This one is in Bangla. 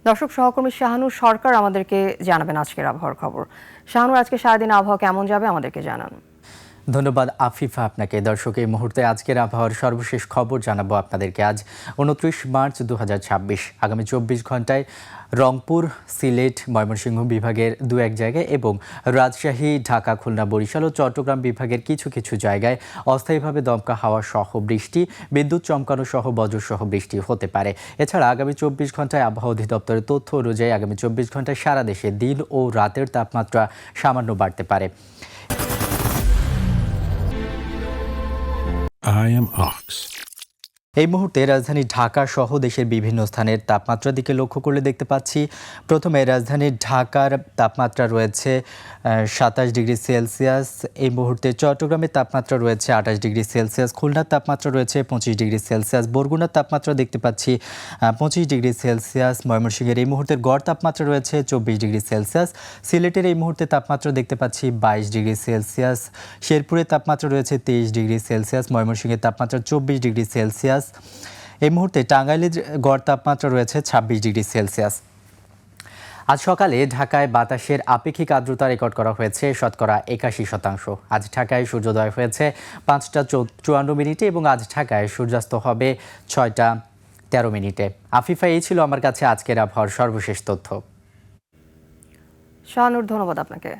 দর্শক সহকর্মী শাহানুর সরকার আমাদেরকে জানাবেন আজকের আবহাওয়ার খবর। শাহানুর, আজকে সারাদিন আবহাওয়া কেমন যাবে আমাদেরকে জানান। ধন্যবাদ আফিফা আপনাকে। দর্শক, এই মুহূর্তে আজকের আবহাওয়ার সর্বশেষ খবর জানাবো আপনাদেরকে। আজ ২৯ মার্চ ২০২৬, আগামী ২৪ ঘন্টায় রংপুর, সিলেট, ময়মনসিংহ বিভাগের দু এক জায়গায় এবং রাজশাহী, ঢাকা, খুলনা, বরিশাল ও চট্টগ্রাম বিভাগের কিছু কিছু জায়গায় অস্থায়ীভাবে দমকা হাওয়া সহ বৃষ্টি, বিদ্যুৎ চমকানো সহ বজ্রসহ বৃষ্টি হতে পারে। এছাড়া আগামী ২৪ ঘন্টায় আবহাওয়া অধিদপ্তরের তথ্য অনুযায়ী আগামী ২৪ ঘন্টায় সারা দেশে দিন ও রাতের তাপমাত্রা সামান্য বাড়তে পারে। I am Ox. এই মুহূর্তে রাজধানী ঢাকা সহ দেশের বিভিন্ন স্থানের তাপমাত্রার দিকে লক্ষ্য করলে দেখতে পাচ্ছি, প্রথমে রাজধানী ঢাকার তাপমাত্রা রয়েছে ২৭ ডিগ্রি সেলসিয়াস। এই মুহূর্তে চট্টগ্রামের তাপমাত্রা রয়েছে ২৮ ডিগ্রি সেলসিয়াস, খুলনার তাপমাত্রা রয়েছে ২৫ ডিগ্রি সেলসিয়াস, বরগুনার তাপমাত্রা দেখতে পাচ্ছি ২৫ ডিগ্রি সেলসিয়াস, ময়মনসিংহের এই মুহূর্তের গড় তাপমাত্রা রয়েছে ২৪ ডিগ্রি সেলসিয়াস, সিলেটের এই মুহূর্তে তাপমাত্রা দেখতে পাচ্ছি ২২ ডিগ্রি সেলসিয়াস, শেরপুরের তাপমাত্রা রয়েছে ২৩ ডিগ্রি সেলসিয়াস, ময়মনসিংহের তাপমাত্রা ২৪ ডিগ্রি সেলসিয়াস। এই মুহূর্তে টাঙ্গাইলের গড় তাপমাত্রা রয়েছে ২৬ ডিগ্রি সেলসিয়াস। আজ সকালে ঢাকায় বাতাসের আপেক্ষিক আর্দ্রতা রেকর্ড করা হয়েছে শতকরা ৮১%। আজ ঢাকায় সূর্যোদয় হয়েছে ৫টা ৫৪ মিনিটে এবং আজ ঢাকায় সূর্যাস্ত হবে ৬টা ১৩ মিনিটে। আফিফা, এই ছিল আমার কাছে আজকের আবহাওয়ার সর্বশেষ তথ্য। শাহানুর, ধন্যবাদ আপনাকে।